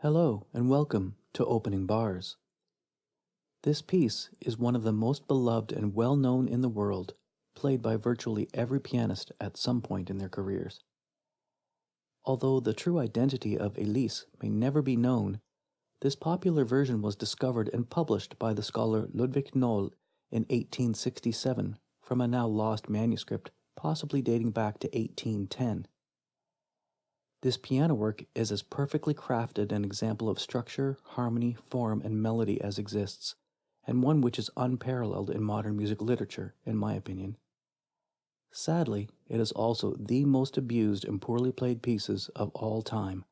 Hello and welcome to Opening Bars. This piece is one of the most beloved and well-known in the world, played by virtually every pianist at some point in their careers. Although the true identity of Elise may never be known, this popular version was discovered and published by the scholar Ludwig in 1867 from a now lost manuscript, possibly dating back to 1810. This piano work is as perfectly crafted an example of structure, harmony, form, and melody as exists, and one which is unparalleled in modern music literature, in my opinion. Sadly, it is also the most abused and poorly played pieces of all time.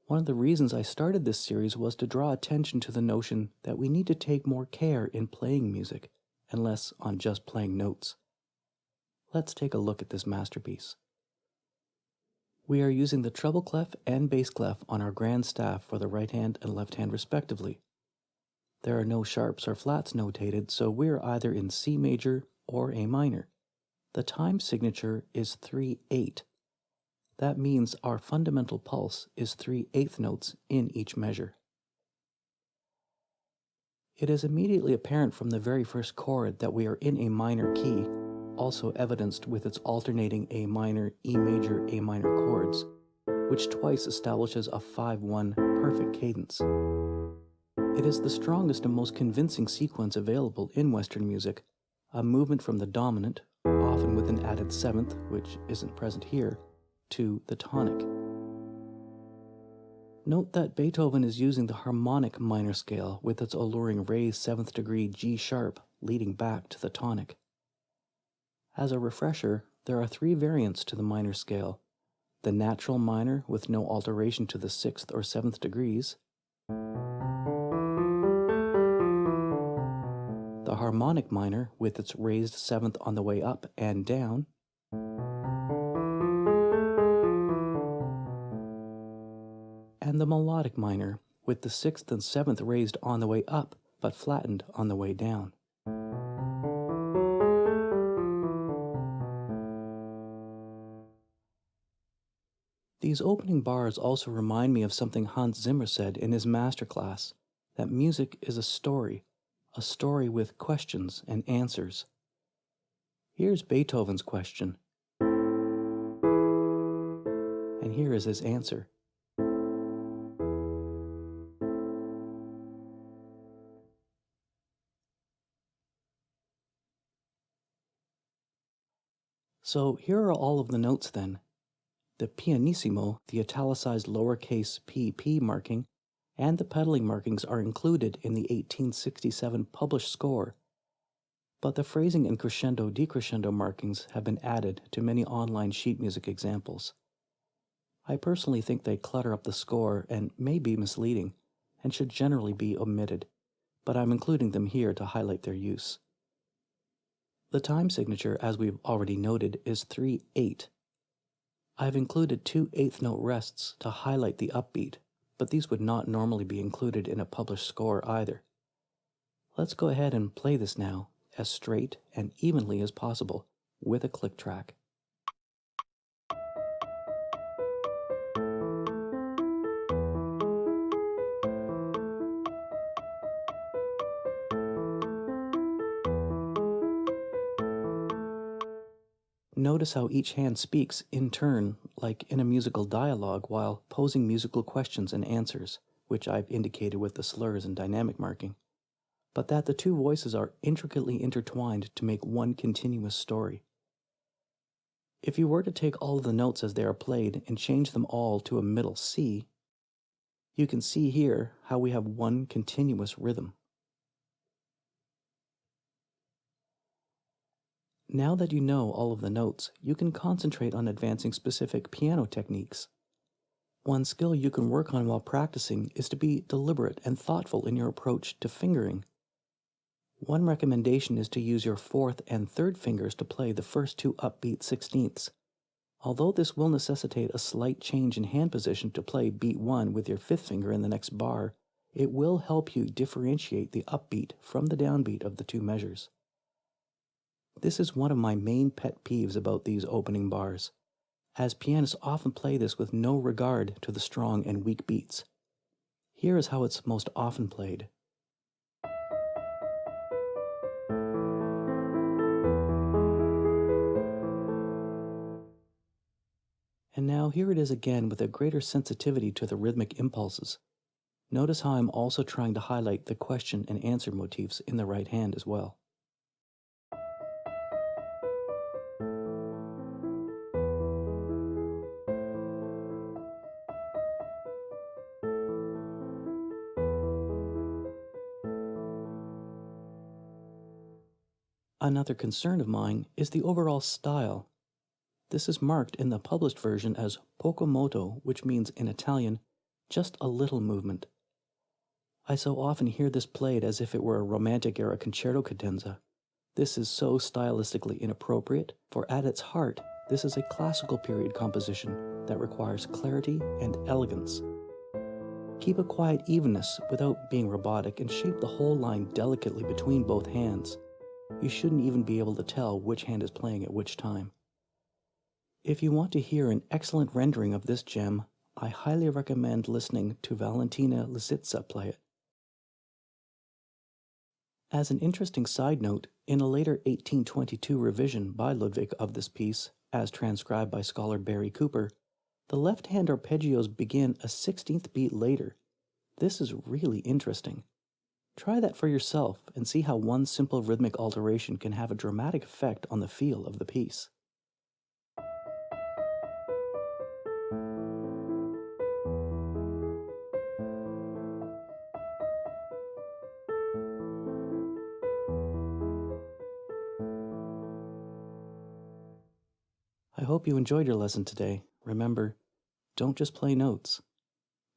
One of the reasons I started this series was to draw attention to the notion that we need to take more care in playing music, and less on just playing notes. Let's take a look at this masterpiece. We are using the treble clef and bass clef on our grand staff for the right hand and left hand respectively. There are no sharps or flats notated, so we are either in C major or A minor. The time signature is 3/8. That means our fundamental pulse is 3/8 notes in each measure. It is immediately apparent from the very first chord that we are in a minor key, also evidenced with its alternating A minor, E major, A minor chords, which twice establishes a 5/1 perfect cadence. It is the strongest and most convincing sequence available in Western music, a movement from the dominant, often with an added seventh, which isn't present here, to the tonic. Note that Beethoven is using the harmonic minor scale with its alluring raised 7th degree G sharp leading back to the tonic. As a refresher, there are 3 variants to the minor scale: the natural minor with no alteration to the 6th or 7th degrees, the harmonic minor with its raised 7th on the way up and down, and the melodic minor with the 6th and 7th raised on the way up but flattened on the way down. These opening bars also remind me of something Hans Zimmer said in his masterclass, that music is a story with questions and answers. Here's Beethoven's question, and here is his answer. So here are all of the notes then. The pianissimo, the italicized lowercase pp marking, and the pedaling markings are included in the 1867 published score, but the phrasing and crescendo-decrescendo markings have been added to many online sheet music examples. I personally think they clutter up the score and may be misleading, and should generally be omitted, but I'm including them here to highlight their use. The time signature, as we've already noted, is 3/8. I've included 2 eighth note rests to highlight the upbeat, but these would not normally be included in a published score either. Let's go ahead and play this now, as straight and evenly as possible, with a click track. Notice how each hand speaks in turn, like in a musical dialogue, while posing musical questions and answers, which I've indicated with the slurs and dynamic marking, but that the 2 voices are intricately intertwined to make one continuous story. If you were to take all of the notes as they are played and change them all to a middle C, you can see here how we have one continuous rhythm. Now that you know all of the notes, you can concentrate on advancing specific piano techniques. One skill you can work on while practicing is to be deliberate and thoughtful in your approach to fingering. One recommendation is to use your 4th and 3rd fingers to play the first 2 upbeat 16ths. Although this will necessitate a slight change in hand position to play beat 1 with your 5th finger in the next bar, it will help you differentiate the upbeat from the downbeat of the 2 measures. This is one of my main pet peeves about these opening bars, as pianists often play this with no regard to the strong and weak beats. Here is how it's most often played. And now here it is again with a greater sensitivity to the rhythmic impulses. Notice how I'm also trying to highlight the question and answer motifs in the right hand as well. Another concern of mine is the overall style. This is marked in the published version as poco moto, which means in Italian, just a little movement. I so often hear this played as if it were a Romantic era concerto cadenza. This is so stylistically inappropriate, for at its heart, this is a classical period composition that requires clarity and elegance. Keep a quiet evenness without being robotic and shape the whole line delicately between both hands. You shouldn't even be able to tell which hand is playing at which time. If you want to hear an excellent rendering of this gem, I highly recommend listening to Valentina Lisitsa play it. As an interesting side note, in a later 1822 revision by Ludwig of this piece, as transcribed by scholar Barry Cooper, the left-hand arpeggios begin a 16th beat later. This is really interesting. Try that for yourself and see how one simple rhythmic alteration can have a dramatic effect on the feel of the piece. I hope you enjoyed your lesson today. Remember, don't just play notes.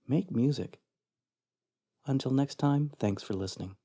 Make music. Until next time, thanks for listening.